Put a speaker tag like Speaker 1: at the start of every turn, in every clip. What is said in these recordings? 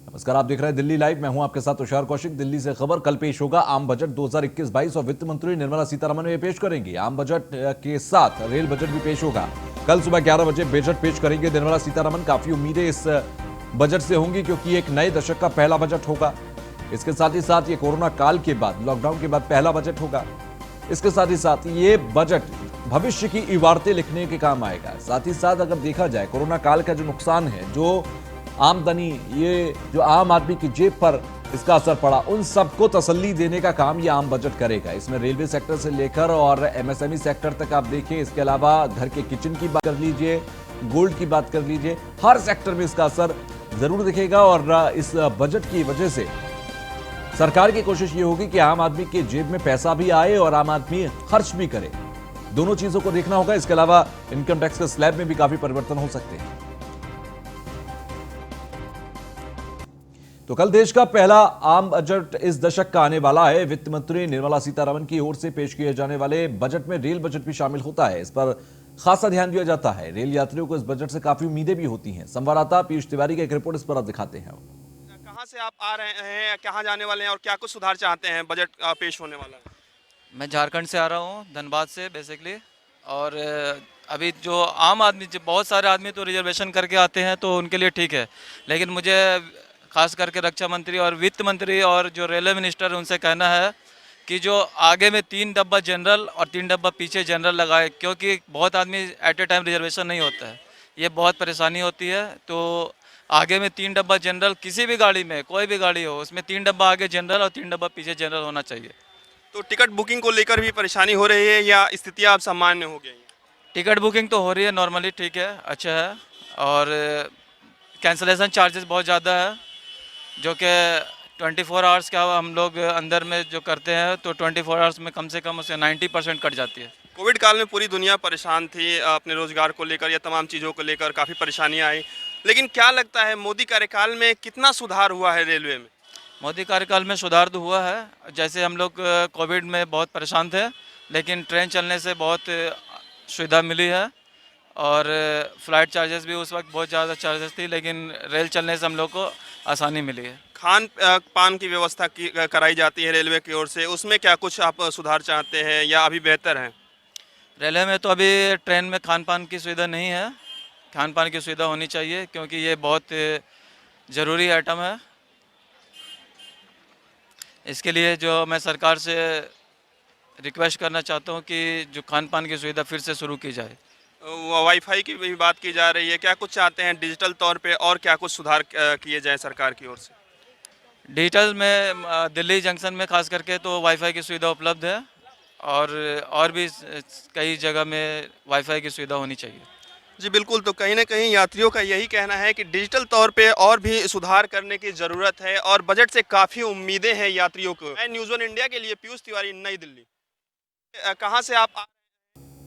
Speaker 1: नमस्कार, आप देख रहे हैं दिल्ली लाइव। मैं हूं आपके साथ तुषार कौशिक। दिल्ली से खबर। कल पेश होगा आम बजट 2021-22 और वित्त मंत्री निर्मला सीतारमण ये पेश करेंगी। आम बजट के साथ रेल बजट भी पेश होगा। कल सुबह 11 बजे बजट पेश करेंगे निर्मला सीतारमण। काफी उम्मीदें इस बजट से होंगी क्योंकि एक नए दशक का पहला बजट होगा। इसके साथ ही साथ ये कोरोना काल के बाद, लॉकडाउन के बाद पहला बजट होगा। इसके साथ ही साथ ये बजट भविष्य की इबारतें लिखने के काम आएगा। साथ ही साथ अगर देखा जाए कोरोना काल का जो नुकसान है, जो आमदनी, ये जो आम आदमी की जेब पर इसका असर पड़ा, उन सबको तसल्ली देने का काम ये आम बजट करेगा। इसमें रेलवे सेक्टर से लेकर और एमएसएमई सेक्टर तक आप देखिए। इसके अलावा घर के किचन की बात कर लीजिए, गोल्ड की बात कर लीजिए, हर सेक्टर में इसका असर जरूर दिखेगा। और इस बजट की वजह से सरकार की कोशिश ये होगी कि आम आदमी के जेब में पैसा भी आए और आम आदमी खर्च भी करे। दोनों चीजों को देखना होगा। इसके अलावा इनकम टैक्स के स्लैब में भी काफी परिवर्तन हो सकते हैं। तो कल देश का पहला आम बजट इस दशक का आने वाला है। वित्त मंत्री निर्मला सीतारमण की ओर से पेश किए जाने वाले बजट में रेल बजट भी शामिल होता है। इस पर खासा ध्यान दिया जाता है। रेल यात्रियों को इस बजट से काफी उम्मीदें भी होती हैं। संवाददाता पीयूष तिवारी का एक रिपोर्ट इस पर आप दिखाते हैं।
Speaker 2: कहाँ से आप आ रहे हैं, कहाँ जाने वाले हैं और क्या कुछ सुधार चाहते हैं बजट पेश होने वाला है?
Speaker 3: मैं झारखंड से आ रहा हूँ, धनबाद से बेसिकली। और अभी जो आम आदमी, जो बहुत सारे आदमी तो रिजर्वेशन करके आते हैं तो उनके लिए ठीक है, लेकिन मुझे खास करके रक्षा मंत्री और वित्त मंत्री और जो रेलवे मिनिस्टर उनसे कहना है कि जो आगे में 3 डब्बा जनरल और 3 डब्बा पीछे जनरल लगाए, क्योंकि बहुत आदमी एट ए टाइम रिजर्वेशन नहीं होता है, ये बहुत परेशानी होती है। तो आगे में 3 डब्बा जनरल, किसी भी गाड़ी में, कोई भी गाड़ी हो, उसमें 3 डब्बा आगे जनरल और 3 डब्बा पीछे जनरल होना चाहिए।
Speaker 2: तो टिकट बुकिंग को लेकर भी परेशानी हो रही है या स्थितियाँ अब सामान्य हो गई हैं?
Speaker 3: टिकट बुकिंग तो हो रही है नॉर्मली, ठीक है, अच्छा है। और कैंसलेशन चार्जेस बहुत ज़्यादा है, जो कि 24 आवर्स का हम लोग अंदर में जो करते हैं तो 24 आवर्स में कम से कम उसे 90% कट जाती है।
Speaker 2: कोविड काल में पूरी दुनिया परेशान थी अपने रोजगार को लेकर या तमाम चीज़ों को लेकर, काफ़ी परेशानियाँ आई। लेकिन क्या लगता है मोदी कार्यकाल में कितना सुधार हुआ है रेलवे में?
Speaker 3: मोदी कार्यकाल में सुधार तो हुआ है। जैसे हम लोग कोविड में बहुत परेशान थे, लेकिन ट्रेन चलने से बहुत सुविधा मिली है। और फ़्लाइट चार्जेस भी उस वक्त बहुत ज़्यादा चार्जेस थी, लेकिन रेल चलने से हम लोग को आसानी मिली है।
Speaker 2: खान पान की व्यवस्था की कराई जाती है रेलवे की ओर से, उसमें क्या कुछ आप सुधार चाहते हैं या अभी बेहतर है?
Speaker 3: रेलवे में तो अभी ट्रेन में खान पान की सुविधा नहीं है। खान पान की सुविधा होनी चाहिए, क्योंकि ये बहुत ज़रूरी आइटम है। इसके लिए जो मैं सरकार से रिक्वेस्ट करना चाहता हूँ कि जो खान पान की सुविधा फिर से शुरू की जाए।
Speaker 2: वाईफाई की भी बात की जा रही है, क्या कुछ चाहते हैं डिजिटल तौर पे और क्या कुछ सुधार किए जाए सरकार की ओर से?
Speaker 3: डिजिटल में दिल्ली जंक्शन में खास करके तो वाईफाई की सुविधा उपलब्ध है, और भी कई जगह में वाईफाई की सुविधा होनी चाहिए।
Speaker 2: जी बिल्कुल, तो कहीं न कहीं यात्रियों का यही कहना है कि डिजिटल तौर पे और भी सुधार करने की ज़रूरत है और बजट से काफ़ी उम्मीदें हैं यात्रियों को। मैं न्यूज़ वन इंडिया के लिए पीयूष तिवारी, नई दिल्ली। कहाँ से आप?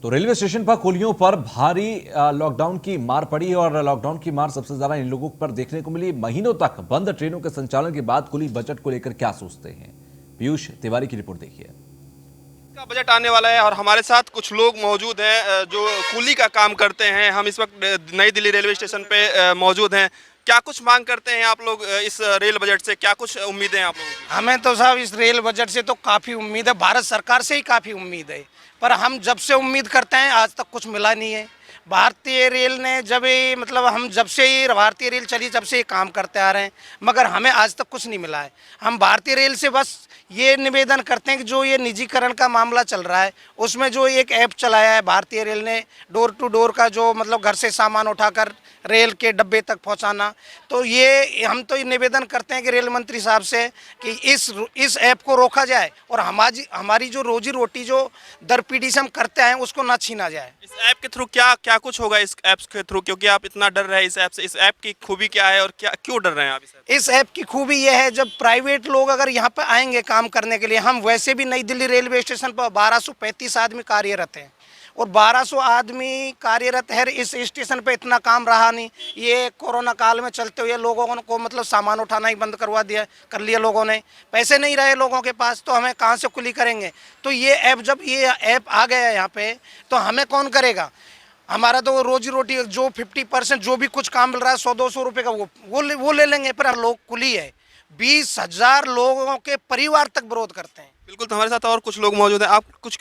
Speaker 1: तो रेलवे स्टेशन पर कुलियों पर भारी लॉकडाउन की मार पड़ी और लॉकडाउन की मार सबसे ज्यादा इन लोगों पर देखने को मिली। महीनों तक बंद ट्रेनों के संचालन के बाद कुली बजट को लेकर क्या सोचते हैं, पीयूष तिवारी की रिपोर्ट देखिए।
Speaker 2: का बजट आने वाला है और हमारे साथ कुछ लोग मौजूद हैं जो कुली का काम करते हैं। हम इस वक्त नई दिल्ली रेलवे स्टेशन पे मौजूद हैं। क्या कुछ मांग करते हैं आप लोग इस रेल बजट से, क्या कुछ उम्मीदें हैं आप लोगों की?
Speaker 4: हमें तो साहब इस रेल बजट से तो काफ़ी उम्मीद है, भारत सरकार से ही काफ़ी उम्मीद है, पर हम जब से उम्मीद करते हैं आज तक कुछ मिला नहीं है। भारतीय रेल ने जब ये मतलब हम जब से ये भारतीय रेल चली जब से ये काम करते आ रहे हैं, मगर हमें आज तक कुछ नहीं मिला है। हम भारतीय रेल से बस ये निवेदन करते हैं कि जो ये निजीकरण का मामला चल रहा है, उसमें जो एक ऐप चलाया है भारतीय रेल ने, डोर टू डोर का, जो मतलब घर से सामान उठाकर रेल के डब्बे तक पहुंचाना, तो ये हम तो ये निवेदन करते हैं कि रेल मंत्री साहब से कि इस ऐप को रोका जाए और हमारी जो रोजी रोटी जो दर पीढ़ी से हम करते आए हैं उसको ना छीना जाए।
Speaker 2: इस ऐप के थ्रू क्या क्या कुछ होगा इस ऐप के थ्रू, क्योंकि आप इतना डर रहे हैं इस ऐप से? इस ऐप की खूबी क्या है और क्या क्यों डर रहे हैं आप इस ऐप?
Speaker 4: इस ऐप की खूबी यह है, जब प्राइवेट लोग अगर यहाँ पे आएंगे काम करने के लिए, हम वैसे भी नई दिल्ली रेलवे स्टेशन पर 1235 आदमी कार्यरत हैं और 1200 आदमी कार्यरत है। इस स्टेशन पे इतना काम रहा नहीं। ये कोरोना काल में चलते हुए लोगों को मतलब सामान उठाना ही बंद कर लिया लोगों ने। पैसे नहीं रहे लोगों के पास, तो हमें कहाँ से कुली करेंगे? तो ये ऐप, जब ये ऐप आ गया यहाँ पे, तो हमें कौन करेगा? हमारा तो रोजी रोटी जो 50% जो भी कुछ काम मिल रहा है 100-200 रुपए का वो ले लेंगे। पर हम लोग कुली है, 20,000 लोगों के परिवार तक विरोध करते हैं।
Speaker 2: बिल्कुल, तो हमारे साथ और कुछ लोग मौजूद हैं।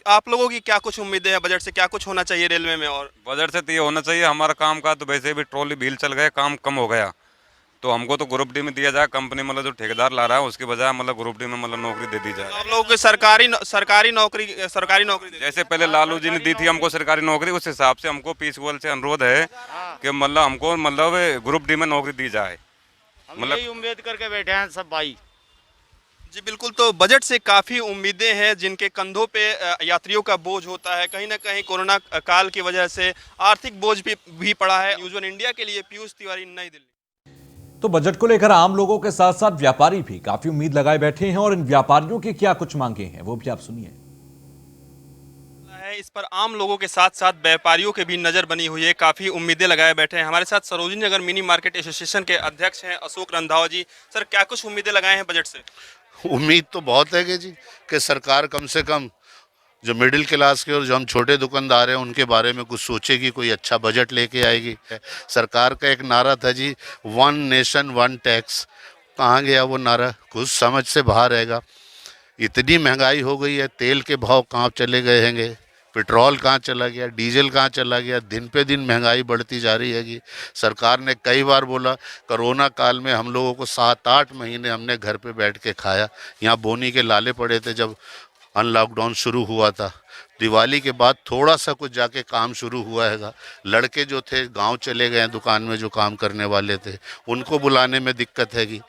Speaker 2: आप लोगों की क्या कुछ उम्मीदें हैं बजट से, क्या कुछ होना चाहिए रेलवे में? और
Speaker 5: बजट से तो ये होना चाहिए, हमारा काम का तो वैसे भी ट्रॉली भील चल गए, काम कम हो गया, तो हमको तो ग्रुप डी में दिया जाए। कंपनी मतलब जो ठेकेदार ला रहा है उसके बजाय मतलब ग्रुप डी में मतलब नौकरी दे दी जाए।
Speaker 2: आप लोगों को सरकारी नौकरी दे।
Speaker 5: जैसे पहले लालू जी ने दी थी हमको सरकारी नौकरी, उस हिसाब से हमको पीसीओएल से अनुरोध है कि मतलब हमको मतलब ग्रुप डी में नौकरी दी जाए।
Speaker 6: मतलब यही उम्मीद करके बैठे हैं सब भाई।
Speaker 2: जी बिल्कुल, तो बजट से काफ़ी उम्मीदें हैं जिनके कंधों पे यात्रियों का बोझ होता है। कहीं ना कहीं कोरोना काल की वजह से आर्थिक बोझ भी पड़ा है। न्यूज़ वन इंडिया के लिए पीयूष तिवारी, नई दिल्ली।
Speaker 1: तो बजट को लेकर आम लोगों के साथ साथ व्यापारी भी काफी उम्मीद लगाए बैठे हैं और इन व्यापारियों की क्या कुछ मांगे हैं वो भी आप सुनिए।
Speaker 2: इस पर आम लोगों के साथ साथ व्यापारियों के भी नजर बनी हुई है, काफी उम्मीदें लगाए बैठे हैं। हमारे साथ सरोजिनी नगर मिनी मार्केट एसोसिएशन के अध्यक्ष हैं अशोक रंधावा जी। सर, क्या कुछ उम्मीदें लगाए हैं बजट से?
Speaker 7: उम्मीद तो बहुत है कि सरकार कम से कम जो मिडिल क्लास के और जो हम छोटे दुकानदार हैं उनके बारे में कुछ सोचेगी, कोई अच्छा बजट लेके आएगी। सरकार का एक नारा था जी, 1 नेशन 1 टैक्स, कहाँ गया वो नारा? कुछ समझ से बाहर रहेगा। इतनी महंगाई हो गई है, तेल के भाव कहाँ चले गए हैंगे, पेट्रोल कहाँ चला गया, डीजल कहाँ चला गया, दिन पे दिन महंगाई बढ़ती जा रही हैगी। सरकार ने कई बार बोला, कोरोना काल में हम लोगों को 7-8 महीने हमने घर पे बैठ के खाया। यहाँ बोनी के लाले पड़े थे जब अनलॉकडाउन शुरू हुआ था। दिवाली के बाद थोड़ा सा कुछ जाके काम शुरू हुआ हैगा। लड़के जो थे गांव चले गए, दुकान में जो काम करने वाले थे उनको बुलाने में दिक्कत हैगी।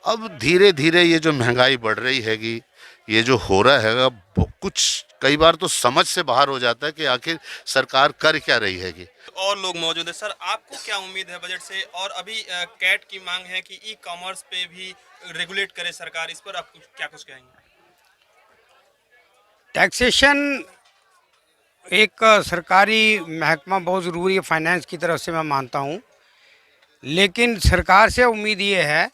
Speaker 7: अब धीरे धीरे ये जो महंगाई बढ़ रही हैगी, ये जो हो रहा हैगा, कुछ कई बार तो समझ से बाहर हो जाता है कि आखिर सरकार कर क्या रही हैगी।
Speaker 2: और लोग मौजूद है। सर, आपको क्या उम्मीद है बजट से? और अभी कैट की मांग है कि ई कॉमर्स पे भी रेगुलेट करे सरकार, इस पर आप क्या कुछ कहेंगे?
Speaker 8: टैक्सेशन एक सरकारी महकमा बहुत ज़रूरी है, फाइनेंस की तरफ से मैं मानता हूँ। लेकिन सरकार से उम्मीद ये है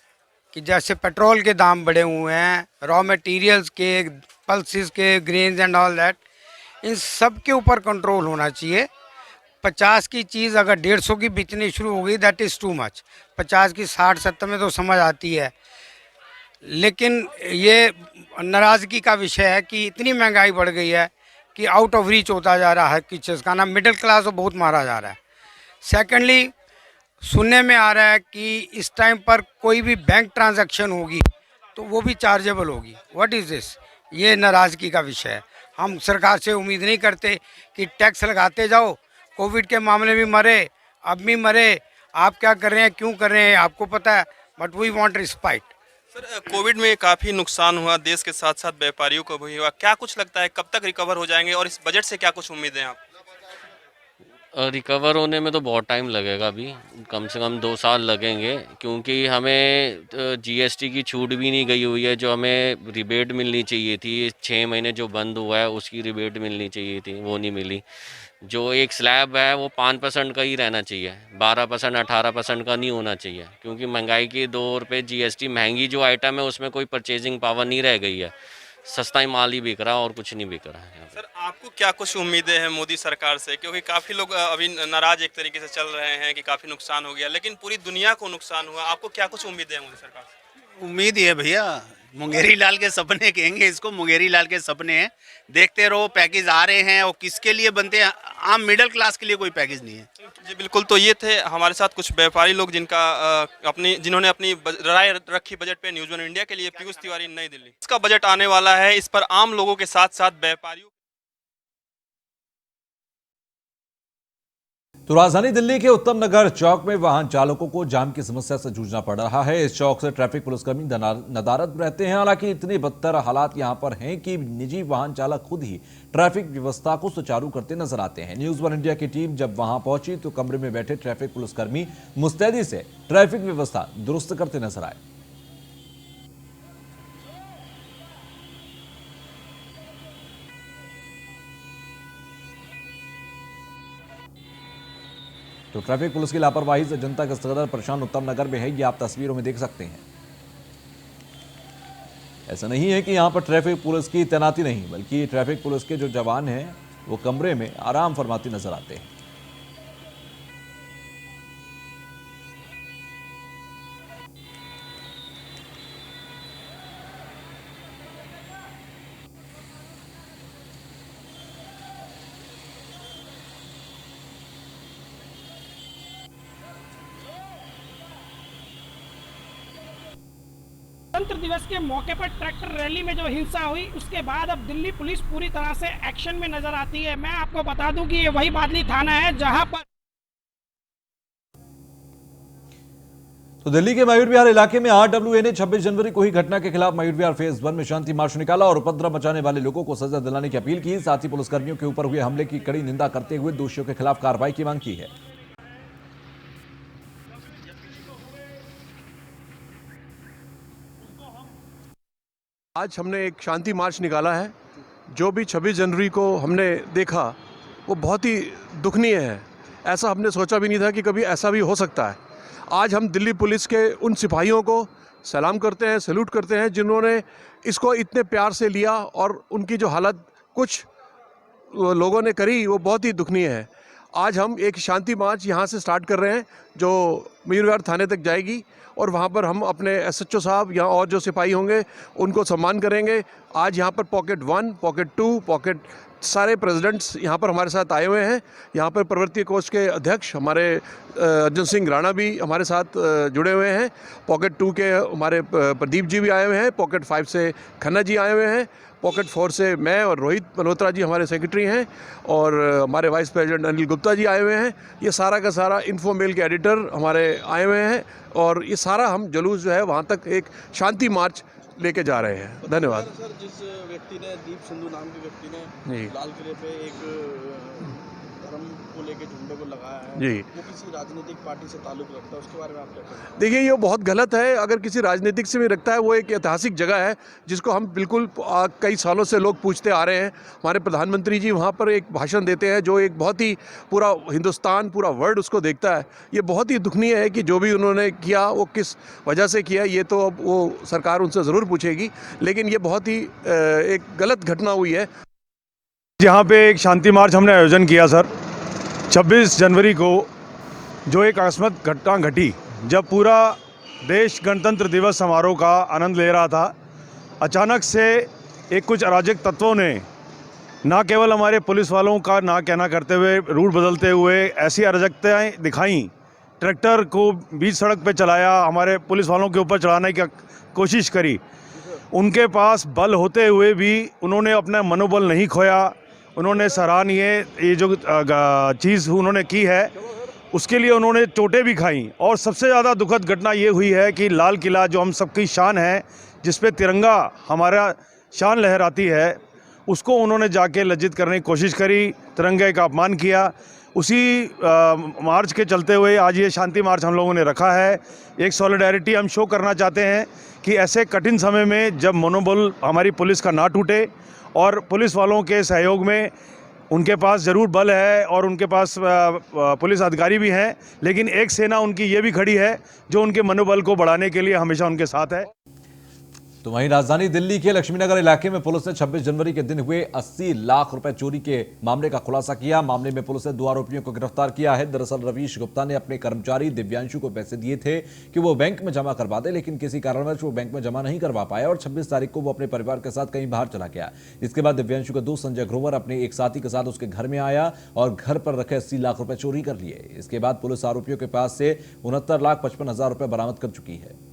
Speaker 8: कि जैसे पेट्रोल के दाम बढ़े हुए हैं, रॉ मटेरियल्स के, पल्सेस के, ग्रेन्स एंड ऑल दैट, इन सब के ऊपर कंट्रोल होना चाहिए। 50 की चीज़ अगर 150 की बिकनी शुरू हो गई, दैट इज़ टू मच। 50 की 60-70 में तो समझ आती है, लेकिन ये नाराज़गी का विषय है कि इतनी महंगाई बढ़ गई है कि आउट ऑफ रीच होता जा रहा है किसी चीज़ का। ना मिडिल क्लास को बहुत मारा जा रहा है। सेकेंडली, सुनने में आ रहा है कि इस टाइम पर कोई भी बैंक ट्रांजैक्शन होगी तो वो भी चार्जेबल होगी। What is this? ये नाराज़गी का विषय है। हम सरकार से उम्मीद नहीं करते कि टैक्स लगाते जाओ, कोविड के मामले में मरे, अब भी मरे, आप क्या कर रहे हैं, क्यों कर रहे हैं, आपको पता है, but we want respect.
Speaker 2: Sir, Covid में काफ़ी नुकसान हुआ देश के साथ साथ व्यापारियों को भी हुआ। क्या कुछ लगता है कब तक रिकवर हो जाएंगे और इस बजट से क्या कुछ उम्मीदें हैं आप?
Speaker 6: रिकवर होने में तो बहुत टाइम लगेगा, अभी कम से कम 2 साल लगेंगे, क्योंकि हमें जीएसटी की छूट भी नहीं गई हुई है। जो हमें रिबेट मिलनी चाहिए थी, 6 महीने जो बंद हुआ है उसकी रिबेट मिलनी चाहिए थी, वो नहीं मिली। जो एक स्लैब है वो 5% का ही रहना चाहिए, 12% 18% का नहीं होना चाहिए, क्योंकि महंगाई के दौर पे जीएसटी, महंगी जो आइटम है उसमें कोई परचेजिंग पावर नहीं रह गई है। सस्ता ही माल ही बिक रहा है और कुछ नहीं बिक रहा है।
Speaker 2: सर, आपको क्या कुछ उम्मीदें हैं मोदी सरकार से? क्योंकि काफ़ी लोग अभी नाराज एक तरीके से चल रहे हैं कि काफ़ी नुकसान हो गया, लेकिन पूरी दुनिया को नुकसान हुआ। आपको क्या कुछ उम्मीदें हैं मोदी सरकार से?
Speaker 9: उम्मीद है भैया, मुंगेरी लाल के सपने कहेंगे इसको, मुंगेरी लाल के सपने हैं। देखते रहो, पैकेज आ रहे हैं और किसके लिए बनते हैं? आम मिडिल क्लास के लिए कोई पैकेज नहीं है।
Speaker 2: जी बिल्कुल, तो ये थे हमारे साथ कुछ व्यापारी लोग जिन्होंने अपनी राय रखी बजट पे। न्यूज़ वन इंडिया के लिए पीयूष तिवारी, नई दिल्ली। इसका बजट आने वाला है, इस पर आम लोगों के साथ साथ व्यापारियों।
Speaker 1: तो राजधानी दिल्ली के उत्तम नगर चौक में वाहन चालकों को जाम की समस्या से जूझना पड़ रहा है। इस चौक से ट्रैफिक पुलिसकर्मी नदारद रहते हैं। हालांकि इतने बदतर हालात यहां पर हैं कि निजी वाहन चालक खुद ही ट्रैफिक व्यवस्था को सुचारू करते नजर आते हैं। न्यूज़ वन इंडिया की टीम जब वहां पहुंची तो कमरे में बैठे ट्रैफिक पुलिसकर्मी मुस्तैदी से ट्रैफिक व्यवस्था दुरुस्त करते नजर आए। तो ट्रैफिक पुलिस की लापरवाही से जनता किस कदर परेशान उत्तम नगर में है, ये आप तस्वीरों में देख सकते हैं। ऐसा नहीं है कि यहां पर ट्रैफिक पुलिस की तैनाती नहीं, बल्कि ट्रैफिक पुलिस के जो जवान हैं वो कमरे में आराम फरमाते नजर आते हैं।
Speaker 10: गणतंत्र दिवस के मौके पर ट्रैक्टर रैली में जो हिंसा हुई उसके बाद अब दिल्ली पुलिस पूरी तरह से एक्शन में नजर आती है। मैं आपको बता दूं कि ये वही बादली थाना है जहां पर
Speaker 1: तो दिल्ली के मयूर विहार इलाके में RWA ने 26 जनवरी को ही घटना के खिलाफ मयूर विहार फेज 1 में शांति मार्च निकाला और उपद्रव मचाने वाले लोगों को सजा दिलाने की अपील की। साथ ही पुलिसकर्मियों के ऊपर हुए हमले की कड़ी निंदा करते हुए दोषियों के खिलाफ कार्रवाई की मांग की है।
Speaker 11: आज हमने एक शांति मार्च निकाला है। जो भी 26 जनवरी को हमने देखा वो बहुत ही दुखनीय है। ऐसा हमने सोचा भी नहीं था कि कभी ऐसा भी हो सकता है। आज हम दिल्ली पुलिस के उन सिपाहियों को सलाम करते हैं, सैल्यूट करते हैं जिन्होंने इसको इतने प्यार से लिया और उनकी जो हालत कुछ लोगों ने करी वो बहुत ही दुखनीय है। आज हम एक शांति मार्च यहाँ से स्टार्ट कर रहे हैं जो मयूर विहार थाने तक जाएगी और वहाँ पर हम अपने SHO साहब या और जो सिपाही होंगे उनको सम्मान करेंगे। आज यहाँ पर पॉकेट 1, पॉकेट 2, पॉकेट सारे प्रेसिडेंट्स यहाँ पर हमारे साथ आए हुए हैं। यहाँ पर प्रवर्ती कोष के अध्यक्ष हमारे अर्जुन सिंह राणा भी हमारे साथ जुड़े हुए हैं। पॉकेट 2 के हमारे प्रदीप जी भी आए हुए हैं। पॉकेट 5 से खन्ना जी आए हुए हैं। पॉकेट 4 से मैं और रोहित मल्होत्रा जी हमारे सेक्रेटरी हैं और हमारे वाइस प्रेसिडेंट अनिल गुप्ता जी आए हुए हैं। ये सारा का सारा इन्फोमेल के एडिटर हमारे आए हुए हैं और ये सारा हम जुलूस जो है वहाँ तक एक शांति मार्च लेके जा रहे हैं। धन्यवाद।
Speaker 12: सर, जिस व्यक्ति ने दीप सिंधु नाम के व्यक्ति ने लाल किले पे एक धर्म को लेके झंडे को लगाया है
Speaker 11: जी,
Speaker 12: वो किसी राजनीतिक पार्टी से ताल्लुक रखता है, उसके बारे में आप क्या कहेंगे?
Speaker 11: देखिए ये बहुत गलत है। अगर किसी राजनीतिक से भी रखता है वो एक ऐतिहासिक जगह है जिसको हम बिल्कुल कई सालों से लोग पूछते आ रहे हैं। हमारे प्रधानमंत्री जी वहाँ पर एक भाषण देते हैं जो एक बहुत ही पूरा हिंदुस्तान पूरा वर्ल्ड उसको देखता है। ये बहुत ही दुखनीय है कि जो भी उन्होंने किया वो किस वजह से किया ये तो अब वो सरकार उनसे ज़रूर पूछेगी, लेकिन ये बहुत ही एक गलत घटना हुई है।
Speaker 13: यहाँ पे एक शांति मार्च हमने आयोजन किया सर 26 जनवरी को, जो एक अकस्मात घटना घटी जब पूरा देश गणतंत्र दिवस समारोह का आनंद ले रहा था। अचानक से एक कुछ अराजक तत्वों ने ना केवल हमारे पुलिस वालों का ना कहना करते हुए रूट बदलते हुए ऐसी अराजकताएँ दिखाई, ट्रैक्टर को बीच सड़क पे चलाया, हमारे पुलिस वालों के ऊपर चढ़ाने की कोशिश करी। उनके पास बल होते हुए भी उन्होंने अपना मनोबल नहीं खोया। उन्होंने सराहनीय ये जो चीज़ उन्होंने की है उसके लिए उन्होंने चोटें भी खाई। और सबसे ज़्यादा दुखद घटना ये हुई है कि लाल किला जो हम सबकी शान है, जिस पे तिरंगा हमारा शान लहराती है, उसको उन्होंने जाके लज्जित करने की कोशिश करी, तिरंगे का अपमान किया। उसी मार्च के चलते हुए आज ये शांति मार्च हम लोगों ने रखा है। एक सॉलिडारिटी हम शो करना चाहते हैं कि ऐसे कठिन समय में जब मनोबल हमारी पुलिस का ना टूटे और पुलिस वालों के सहयोग में उनके पास ज़रूर बल है और उनके पास पुलिस अधिकारी भी हैं, लेकिन एक सेना उनकी ये भी खड़ी है जो उनके मनोबल को बढ़ाने के लिए हमेशा उनके साथ है।
Speaker 1: तो वहीं राजधानी दिल्ली के लक्ष्मीनगर इलाके में पुलिस ने 26 जनवरी के दिन हुए 80 लाख रुपए चोरी के मामले का खुलासा किया। मामले में पुलिस ने 2 आरोपियों को गिरफ्तार किया है। दरअसल रवीश गुप्ता ने अपने कर्मचारी दिव्यांशु को पैसे दिए थे कि वो बैंक में जमा करवा दे, लेकिन किसी कारणवश वो बैंक में जमा नहीं करवा पाया और 26 तारीख को वो अपने परिवार के साथ कहीं बाहर चला गया। इसके बाद दिव्यांशु का दोस्त संजय ग्रोवर अपने एक साथी के साथ उसके घर में आया और घर पर रखे 80 लाख रुपए चोरी कर लिए। इसके बाद पुलिस आरोपियों के पास से 69,55,000 रुपए बरामद कर चुकी है।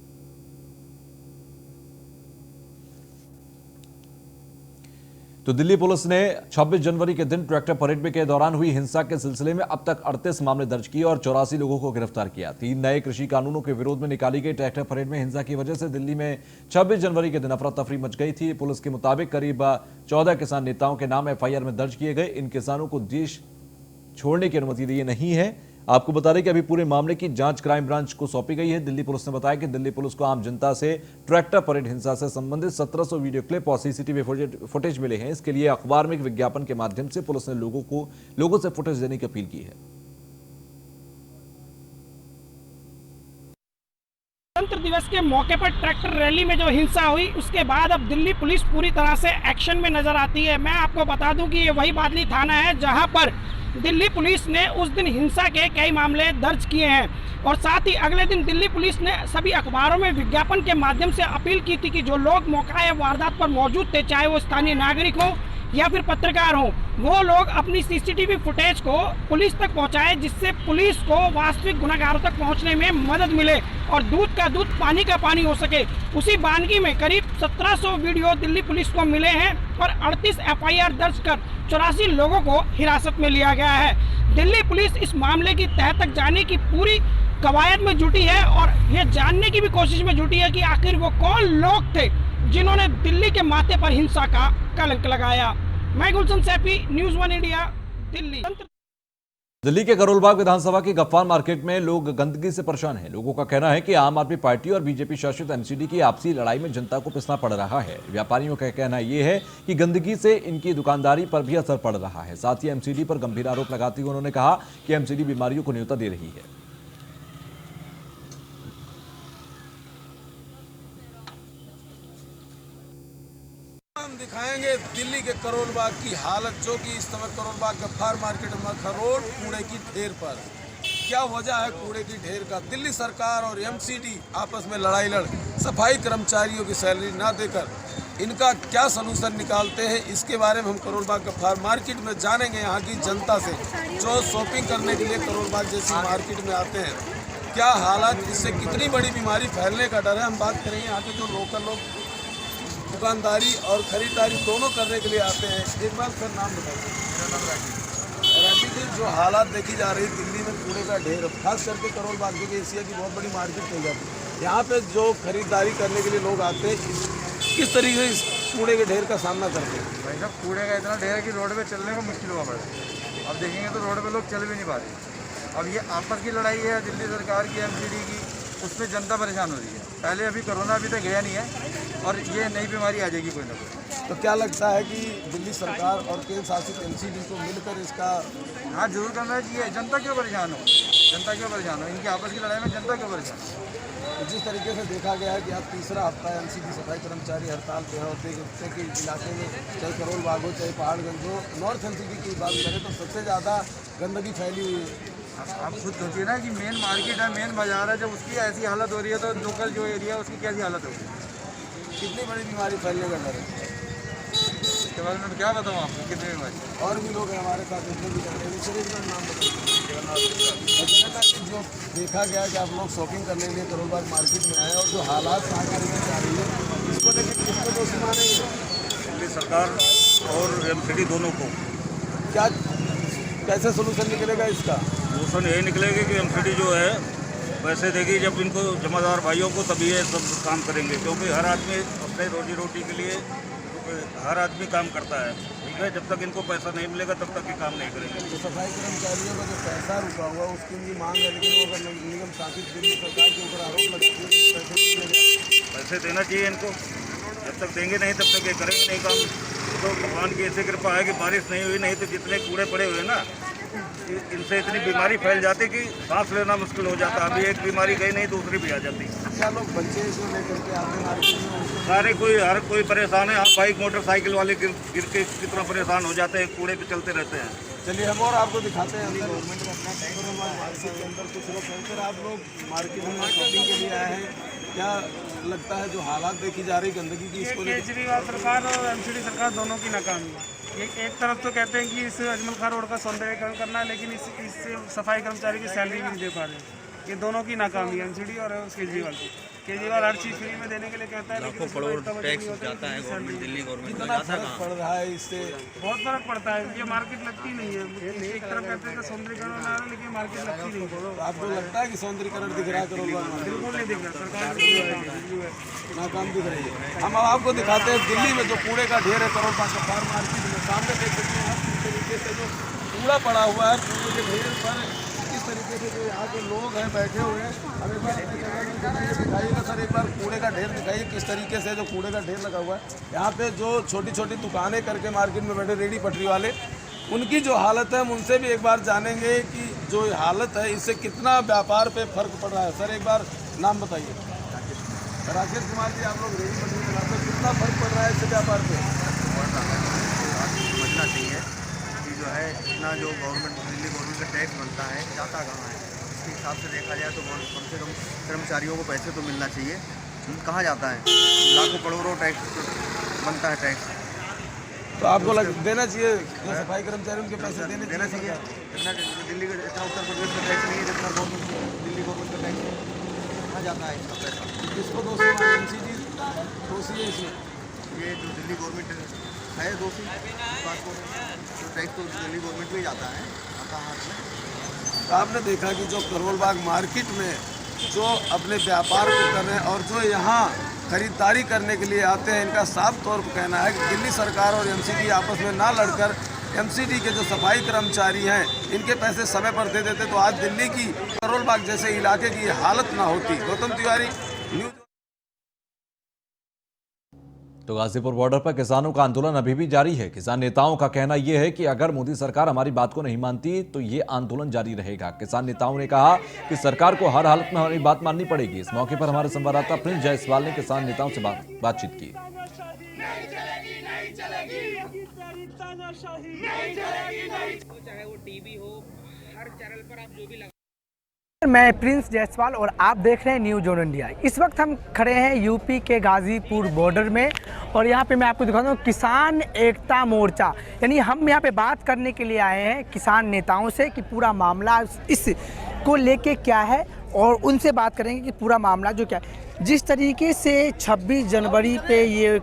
Speaker 1: तो दिल्ली पुलिस ने 26 जनवरी के दिन ट्रैक्टर परेड के दौरान हुई हिंसा के सिलसिले में अब तक 38 मामले दर्ज किए और 84 लोगों को गिरफ्तार किया। 3 नए कृषि कानूनों के विरोध में निकाली गई ट्रैक्टर परेड में हिंसा की वजह से दिल्ली में 26 जनवरी के दिन अफरा तफरी मच गई थी। पुलिस के मुताबिक करीब 14 किसान नेताओं के नाम FIR में दर्ज किए गए। इन किसानों को देश छोड़ने की अनुमति दी नहीं है। आपको बता दें कि अभी पूरे मामले की जांच क्राइम ब्रांच को सौंपी गई है। दिल्ली पुलिस ने बताया कि दिल्ली पुलिस को आम जनता से ट्रैक्टर परेड हिंसा से संबंधित 1700 वीडियो क्लिप और CCTV फुटेज मिले हैं। इसके लिए अखबार में एक विज्ञापन के माध्यम से पुलिस ने लोगों से फुटेज देने की अपील की है।
Speaker 10: गणतंत्र दिवस के मौके पर ट्रैक्टर रैली में जो हिंसा हुई उसके बाद अब दिल्ली पुलिस पूरी तरह से एक्शन में नजर आती है। मैं आपको बता दूं कि ये वही बादली थाना है जहां पर दिल्ली पुलिस ने उस दिन हिंसा के कई मामले दर्ज किए हैं और साथ ही अगले दिन दिल्ली पुलिस ने सभी अखबारों में विज्ञापन के माध्यम से अपील की थी कि जो लोग मौका या वारदात पर मौजूद थे, चाहे वो स्थानीय नागरिक हो या फिर पत्रकार हो, वो लोग अपनी सीसीटीवी फुटेज को पुलिस तक पहुंचाए, जिससे पुलिस को वास्तविक गुनहगारों तक पहुंचने में मदद मिले और दूध का दूध पानी का पानी हो सके। उसी वानगी में करीब 1700 वीडियो दिल्ली पुलिस को मिले हैं और 38 FIR दर्ज कर 84 लोगों को हिरासत में लिया गया है। दिल्ली पुलिस इस मामले की तह तक जाने की पूरी कवायद में जुटी है और ये जानने की भी कोशिश में जुटी है कि आखिर वो कौन लोग थे जिन्होंने दिल्ली के माथे पर हिंसा का कलंक लगाया। मैं गुलशन सैफी, न्यूज़ 1 इंडिया, दिल्ली।
Speaker 1: दिल्ली के करोलबाग विधानसभा की गफ्फार मार्केट में लोग गंदगी से परेशान हैं। लोगों का कहना है कि आम आदमी पार्टी और बीजेपी शासित एमसीडी की आपसी लड़ाई में जनता को पिसना पड़ रहा है। व्यापारियों का कहना यह है कि गंदगी से इनकी दुकानदारी पर भी असर पड़ रहा है। साथ ही एमसीडी पर गंभीर आरोप लगाते हुए उन्होंने कहा कि एमसीडी बीमारियों को न्योता दे रही है।
Speaker 12: हम दिखाएंगे दिल्ली के करोलबाग की हालत, जो कि इस समय करोलबाग गफ्फार मार्केट मक्खा रोड कूड़े की ढेर पर। क्या वजह है कूड़े की ढेर का? दिल्ली सरकार और एमसीडी आपस में लड़ाई लड़ सफाई कर्मचारियों की सैलरी ना देकर इनका क्या सलूशन निकालते हैं, इसके बारे में हम करोलबाग गफ्फार मार्केट में जानेंगे यहाँ की जनता से, जो शॉपिंग करने के लिए करोलबाग जैसी मार्केट में आते हैं। क्या हालात, इससे कितनी बड़ी बीमारी फैलने का डर है। हम बात करेंगे यहाँ के जो लोकल लोग दुकानदारी और खरीदारी दोनों करने के लिए आते हैं। एक बार सर नाम बताइए। मेरा नाम राठी जी। जो हालात देखी जा रही दिल्ली में कूड़े का ढेर, खास करके करोलबाग जो कि एशिया की बहुत बड़ी मार्केट कही जाती है, यहाँ पे जो खरीदारी करने के लिए लोग आते हैं, किस तरीके से इस कूड़े के ढेर का सामना करते हैं?
Speaker 14: भाई साहब, कूड़े का इतना ढेर है कि रोड पे चलने को मुश्किल हुआ पड़ा है। अब देखेंगे तो रोड पे लोग चल भी नहीं पा रहे। अब ये आपस की लड़ाई है दिल्ली सरकार की, एमसीडी की, उसमें जनता परेशान हो रही है। पहले अभी कोरोना अभी तक गया नहीं है और ये नई बीमारी आ जाएगी कोई ना कोई।
Speaker 12: तो क्या लगता है कि दिल्ली सरकार और केंद्र शासित एमसीडी को मिलकर इसका
Speaker 14: हाँ जरूर करना चाहिए। जनता क्यों परेशान हो, जनता क्यों परेशान हो, इनकी आपस की लड़ाई में जनता क्यों परेशान हो?
Speaker 12: तो जिस तरीके से देखा गया है कि आज तीसरा हफ्ता है एमसीडी सफाई कर्मचारी हड़ताल पे है और देखते कि इलाके में चाहे करोलबाग हो चाहे पहाड़गंज हो, नॉर्थ एमसीडी की बात करें तो सबसे ज़्यादा गंदगी फैली हुई है।
Speaker 14: आप खुद सोचिए ना कि मेन मार्केट है, मेन बाजार है, जब उसकी ऐसी हालत हो रही है तो लोकल जो एरिया है उसकी कैसी हालत होगी?
Speaker 12: कितनी बड़ी बीमारी फैलने का डर है
Speaker 14: इसके बारे में क्या बताऊँ आपको, कितनी बीमारी।
Speaker 12: और भी लोग हैं हमारे साथ, इनको भी करते हैं। सर इसका नाम बताइए। जो देखा गया कि आप लोग शॉपिंग करने के लिए करोलबाग मार्केट में आए और जो हालात यहाँ करने जा रही है, इसको लेकर किसको दोषी मानेंगे?
Speaker 14: दिल्ली सरकार और एमसीडी दोनों को।
Speaker 12: क्या कैसे सोल्यूशन निकलेगा इसका?
Speaker 14: सोल्यूशन यही निकलेगा कि एमसीडी जो है पैसे देगी जब इनको जमादार भाइयों को, तभी ये सब काम करेंगे। क्योंकि हर आदमी अपने रोजी रोटी के लिए हर आदमी काम करता है, ठीक है। जब तक इनको पैसा नहीं मिलेगा तब तक ये काम नहीं करेंगे।
Speaker 12: तो सफाई कर्मचारियों का जो पैसा रुका हुआ उसकी भी मांग है, लेकिन वो अगर निगम शासित दिल्ली सरकार के ऊपर आरोप लगता है
Speaker 14: पैसे देना चाहिए इनको। जब तक देंगे नहीं तब तक ये करेंगे नहीं काम। तो भगवान की ऐसी कृपा है कि बारिश नहीं हुई, नहीं तो जितने कूड़े पड़े हुए ना, इनसे इतनी बीमारी फैल जाती कि सांस लेना मुश्किल हो जाता। अभी एक बीमारी गई नहीं दूसरी भी आ जाती।
Speaker 12: क्या लोग बच्चे इसको लेकर के आते हैं?
Speaker 14: सारे हर कोई परेशान है। हम बाइक मोटरसाइकिल वाले गिर के कितना परेशान हो जाते हैं, कूड़े पे चलते रहते हैं।
Speaker 12: चलिए हम और आपको दिखाते हैं अंदर गवर्नमेंट में अपना मार्केट के अंदर कुछ लोग कहकर आप लोग मार्केट में शॉपिंग के लिए आए हैं। क्या लगता है जो हालात देखी जा रही गंदगी की, इसको
Speaker 8: केजरीवाल सरकार और एमसीडी सरकार दोनों की नाकामी है। एक तरफ तो कहते हैं कि इस अजमल खान रोड का सौंदर्यीकरण करना है, लेकिन इससे सफाई कर्मचारी की सैलरी भी नहीं दे पा रहे। ये दोनों की नाकामी है, एमसीडी और केजरीवाल की। केजरीवाल हर चीज़ फ्री में देने के लिए कहता है, लेकिन टैक्स जाता है गवर्नमेंट, दिल्ली गवर्नमेंट
Speaker 12: कितना फर्क पड़ रहा है इससे?
Speaker 8: बहुत फर्क पड़ता है। ये मार्केट लगती नहीं है। एक तरफ कहते हैं कि सौंदर्यीकरण हो रहा है, लेकिन मार्केट लगती नहीं है।
Speaker 12: आपको लगता है कि सौंदर्यीकरण दिख रहा है करोलबाग?
Speaker 8: बिल्कुल नहीं दिख रहा, सरकार
Speaker 12: नाकाम दिख रही है। हम आपको दिखाते हैं दिल्ली में जो कूड़े का ढेर है करोलबाग गफ्फार मार्केट में। सामने देख सकते हैं आप किस तरीके से जो कूड़ा पड़ा हुआ है कूड़े के ढेर पर, किस तरीके से जो यहाँ के लोग हैं बैठे हुए हैं। अब एक बार दिखाइएगा सर, एक बार कूड़े का ढेर दिखाइए किस तरीके से जो कूड़े का ढेर लगा हुआ है। यहाँ पे जो छोटी छोटी दुकानें करके मार्केट में बैठे रेडी पटरी वाले, उनकी जो हालत है हम उनसे भी एक बार जानेंगे कि जो हालत है इससे कितना व्यापार पे फर्क पड़ रहा है। सर एक बार नाम बताइए। राकेश कुमार जी, आप लोग रेडी पटरी लगाते हैं, कितना फर्क पड़ रहा है इससे व्यापार पे?
Speaker 14: समझना चाहिए कि जो है इतना जो गवर्नमेंट दिल्ली गवर्नमेंट का टैक्स बनता है जाता कहाँ है। इसके हिसाब से देखा जाए तो कम से कम कर्मचारियों को पैसे तो मिलना चाहिए। कहाँ जाता है? लाखों करोड़ों टैक्स बनता है टैक्स।
Speaker 12: तो आपको देना चाहिए जो सफाई कर्मचारी उनके पैसे देना चाहिए।
Speaker 14: दिल्ली का इतना उत्तर प्रदेश में टैक्स नहीं है जितना दिल्ली गवर्नमेंट का टैक्स है। कहाँ जाता है इसका पैसा?
Speaker 12: किसको दोषी एमसीडी दोषी है इसमें?
Speaker 14: ये जो दिल्ली गवर्नमेंट है दोषी बात को, जो टैक्स तो दिल्ली गवर्नमेंट में ही जाता है आता हाथ में।
Speaker 12: तो आपने देखा कि जो करोल बाग मार्केट में जो अपने व्यापार को कर रहे हैं और जो यहाँ खरीदारी करने के लिए आते हैं, इनका साफ तौर पर कहना है कि दिल्ली सरकार और एमसीडी आपस में ना लड़कर एमसीडी के जो सफाई कर्मचारी हैं इनके पैसे समय पर दे देते तो आज दिल्ली की करोल बाग जैसे इलाके की हालत ना होती। गौतम तिवारी, न्यूज।
Speaker 1: तो गाजीपुर बॉर्डर पर किसानों का आंदोलन अभी भी जारी है। किसान नेताओं का कहना यह है कि अगर मोदी सरकार हमारी बात को नहीं मानती तो ये आंदोलन जारी रहेगा। किसान नेताओं ने कहा कि सरकार को हर हालत में हमारी बात माननी पड़ेगी। इस मौके पर हमारे संवाददाता प्रिंस जायसवाल ने किसान नेताओं से बातचीत की।
Speaker 10: मैं प्रिंस जायसवाल और आप देख रहे हैं न्यूज ऑन इंडिया। इस वक्त हम खड़े हैं यूपी के गाजीपुर बॉर्डर में और यहाँ पे मैं आपको दिखाता हूँ किसान एकता मोर्चा, यानी हम यहाँ पे बात करने के लिए आए हैं किसान नेताओं से कि पूरा मामला इस को लेके क्या है और उनसे बात करेंगे कि पूरा मामला जो क्या है। जिस तरीके से 26 जनवरी पे ये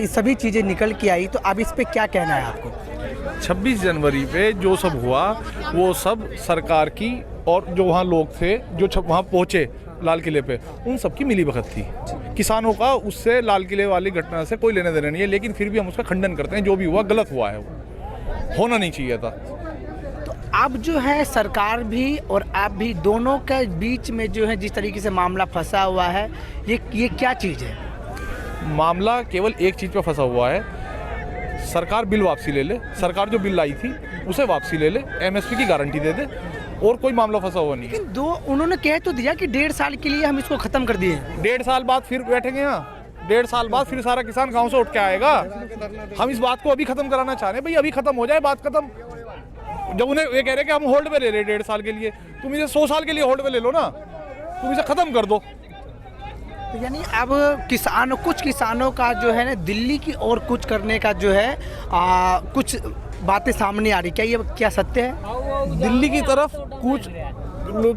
Speaker 10: सभी चीज़ें निकल के आई, तो अब इस पे क्या कहना है आपको?
Speaker 11: 26 जनवरी पे जो सब हुआ वो सब सरकार की और जो वहाँ लोग थे जो वहाँ पहुँचे लाल किले पे, उन सब की मिलीभगत थी। किसानों का उससे लाल किले वाली घटना से कोई लेना देना नहीं है, लेकिन फिर भी हम उसका खंडन करते हैं। जो भी हुआ गलत हुआ है, वो होना नहीं चाहिए था।
Speaker 10: तो अब जो है सरकार भी और आप भी दोनों के बीच में जो है जिस तरीके से मामला फंसा हुआ है, ये क्या चीज़ है?
Speaker 11: मामला केवल एक चीज़ पे फंसा हुआ है, सरकार बिल वापसी ले ले। सरकार जो बिल लाई थी उसे वापसी ले ले, एमएसपी की गारंटी दे दे, और कोई मामला फंसा हुआ नहीं है।
Speaker 10: लेकिन उन्होंने कह तो दिया कि 1.5 साल के लिए हम इसको खत्म कर दिए।
Speaker 11: 1.5 साल बाद फिर बैठेंगे यहाँ, 1.5 साल बाद फिर सारा किसान गांव से उठ के आएगा। हम इस बात को अभी खत्म कराना चाह रहे हैं, भाई अभी खत्म हो जाए बात खत्म। जब उन्हें ये कह रहे कि हम होल्ड पे ले रहे 1.5 साल के लिए, तुम इसे 100 साल के लिए होल्ड पे ले लो ना, तुम इसे खत्म कर दो।
Speaker 10: यानी अब कुछ किसानों का जो है ना दिल्ली की ओर कुछ करने का जो है कुछ बातें सामने आ रही, क्या सत्य है?
Speaker 11: दिल्ली की तरफ कुछ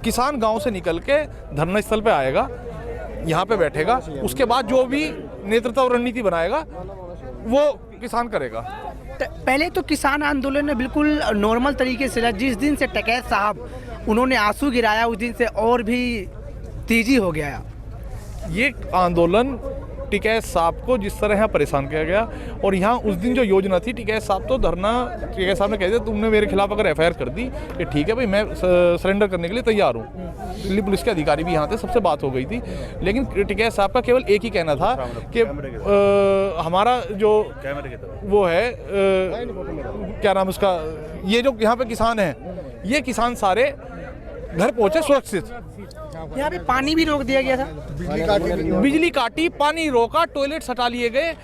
Speaker 11: किसान गांव से निकल के धरना स्थल पे आएगा, यहाँ पे बैठेगा, उसके बाद जो भी नेतृत्व और रणनीति बनाएगा वो किसान करेगा।
Speaker 10: पहले तो किसान आंदोलन ने बिल्कुल नॉर्मल तरीके से, जिस दिन से टिकैत साहब उन्होंने आंसू गिराया उस दिन से और भी तेजी हो गया।
Speaker 11: ये आंदोलन टिकैत साहब को जिस तरह यहाँ परेशान किया गया, और यहाँ उस दिन जो योजना थी, टिकैत साहब तो टिकैत साहब ने कह दिया तुमने मेरे खिलाफ अगर एफआईआर कर दी कि ठीक है भाई मैं सरेंडर करने के लिए तैयार हूँ। दिल्ली पुलिस के अधिकारी भी यहाँ थे, सबसे बात हो गई थी, लेकिन टिकैत साहब का केवल एक ही कहना था कि हमारा जो वो है क्या नाम उसका, ये जो यहाँ पे किसान हैं, ये किसान सारे घर पहुँचे सुरक्षित।
Speaker 10: यहाँ पे पानी भी रोक दिया गया था,
Speaker 11: बिजली काटी, पानी रोका, टॉयलेट हटा लिए गए,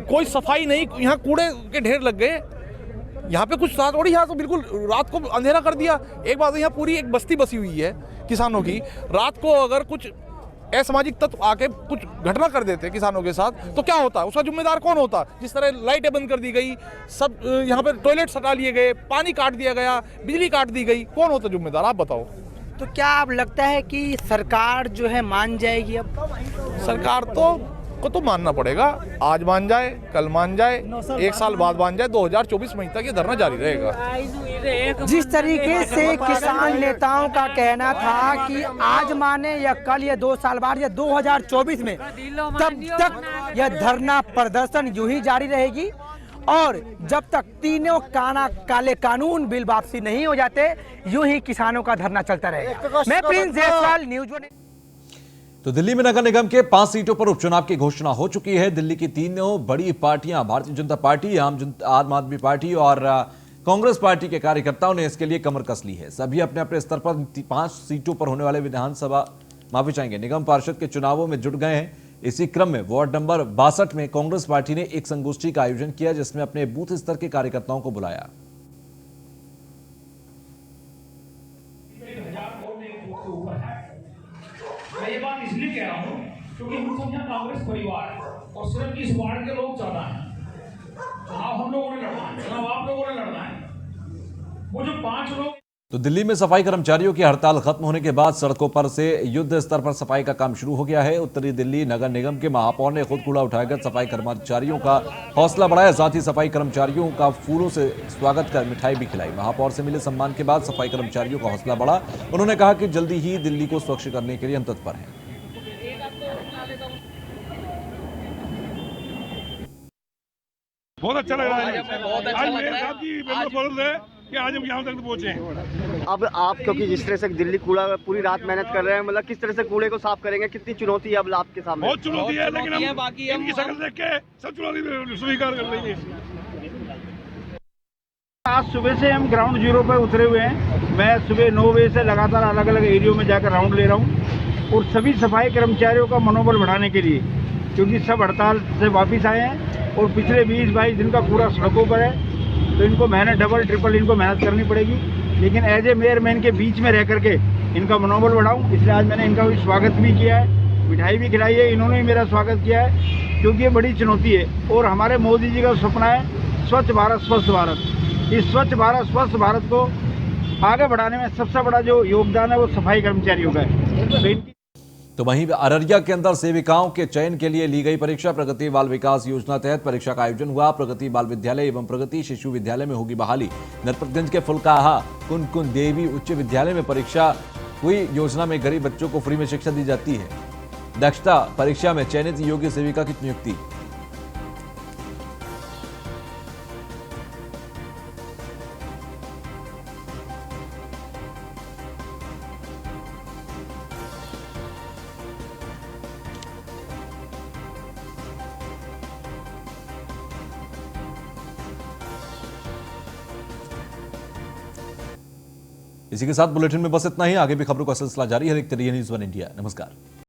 Speaker 11: कोई सफाई नहीं, यहाँ कूड़े के ढेर लग गए। यहाँ पे कुछ रात, और यहाँ तो बिल्कुल रात को अंधेरा कर दिया। एक बात, यहाँ पूरी एक बस्ती बसी हुई है किसानों की, रात को अगर कुछ असामाजिक तत्व आके कुछ घटना कर देते किसानों के साथ तो क्या होता? उसका जिम्मेदार कौन होता? जिस तरह लाइटें बंद कर दी गई, सब यहाँ पे टॉयलेट हटा लिए गए, पानी काट दिया गया, बिजली काट दी गई, कौन होता जिम्मेदार? आप बताओ।
Speaker 10: तो क्या अब लगता है कि सरकार जो है मान जाएगी? अब
Speaker 11: सरकार को तो मानना पड़ेगा, आज मान जाए, कल मान जाए, 1 साल बाद मान जाए, 2024 मई तक ये धरना जारी रहेगा।
Speaker 10: जिस तरीके से किसान नेताओं का कहना था कि आज माने या कल या 2 साल बाद या 2024 में, तब तक यह धरना प्रदर्शन यूं ही जारी रहेगी और जब तक तीनों काले कानून बिल वापसी नहीं हो जाते यूं ही किसानों का धरना चलता रहेगा। मैं प्रिंस जायसवाल, न्यूज वन।
Speaker 1: तो दिल्ली में नगर निगम के 5 सीटों पर उपचुनाव की घोषणा हो चुकी है। दिल्ली की तीनों बड़ी पार्टियां, भारतीय जनता पार्टी, आम आदमी पार्टी और कांग्रेस पार्टी के कार्यकर्ताओं ने इसके लिए कमर कस ली है। सभी अपने अपने स्तर पर 5 सीटों पर होने वाले निगम पार्षद के चुनावों में जुट गए हैं। इसी क्रम में वार्ड नंबर 62 में कांग्रेस पार्टी ने एक संगोष्ठी का आयोजन किया, जिसमें अपने बूथ स्तर के कार्यकर्ताओं को बुलाया।
Speaker 15: मैं ये बात इसलिए कह रहा हूँ क्योंकि हम सब यहाँ कांग्रेस परिवार है और सिर्फ इस वार्ड के लोग ज्यादा हैं।
Speaker 12: चुनाव हम लोगों ने लड़ना है, चुनाव आप लोगों ने लड़ना है। वो जो 5 लोग
Speaker 1: तो दिल्ली में सफाई कर्मचारियों की हड़ताल खत्म होने के बाद सड़कों पर से युद्ध स्तर पर सफाई का काम शुरू हो गया है। उत्तरी दिल्ली नगर निगम के महापौर ने खुद कूड़ा उठाकर सफाई कर्मचारियों का हौसला बढ़ाया। साथ ही सफाई कर्मचारियों का फूलों से स्वागत कर मिठाई भी खिलाई। महापौर से मिले सम्मान के बाद सफाई कर्मचारियों का हौसला बढ़ा। उन्होंने कहा कि जल्दी ही दिल्ली को स्वच्छ करने के लिए हम तत्पर हैं।
Speaker 11: बहुत अच्छा लग रहा है। आज मेयर साहब की मेमोरेबल है कि आज हम यहाँ तक पहुँचे हैं।
Speaker 14: अब आप क्योंकि जिस तरह से दिल्ली कूड़ा पूरी रात मेहनत कर रहे हैं, मतलब किस तरह से कूड़े को साफ करेंगे, कितनी चुनौती है अब आपके सामने?
Speaker 11: बहुत चुनौती है, लेकिन हम इनकी शक्ल देख के सब चुनौती स्वीकार कर लेंगे।
Speaker 14: आज सुबह से हम ग्राउंड जीरो पर उतरे हुए हैं। मैं सुबह 9 बजे से लगातार अलग अलग एरियो में जाकर राउंड ले रहा हूँ और सभी सफाई कर्मचारियों का मनोबल बढ़ाने के लिए, क्योंकि सब हड़ताल से वापस आए हैं और पिछले 20-22 दिन का पूरा सड़कों पर है, तो इनको मेहनत डबल ट्रिपल इनको मेहनत करनी पड़ेगी। लेकिन एज ए मेयर मैं इनके बीच में रह करके इनका मनोबल बढ़ाऊं, इसलिए आज मैंने इनका भी स्वागत भी किया है, मिठाई भी खिलाई है, इन्होंने भी मेरा स्वागत किया है, क्योंकि ये बड़ी चुनौती है। और हमारे मोदी जी का सपना है स्वच्छ भारत स्वस्थ भारत। इस स्वच्छ भारत स्वस्थ भारत को आगे बढ़ाने में सबसे बड़ा जो योगदान है वो सफाई कर्मचारियों का है।
Speaker 1: तो वहीं अररिया के अंदर सेविकाओं के चयन के लिए ली गई परीक्षा। प्रगति बाल विकास योजना तहत परीक्षा का आयोजन हुआ। प्रगति बाल विद्यालय एवं प्रगति शिशु विद्यालय में होगी बहाली। नरपतगंज के फुलकाहा कुन देवी उच्च विद्यालय में परीक्षा हुई। योजना में गरीब बच्चों को फ्री में शिक्षा दी जाती है। दक्षता परीक्षा में चयनित योग्य सेविका की नियुक्ति। इसी के साथ बुलेटिन में बस इतना ही। आगे भी खबरों का सिलसिला जारी है। देखते रहिए न्यूज़ 1 इंडिया। नमस्कार।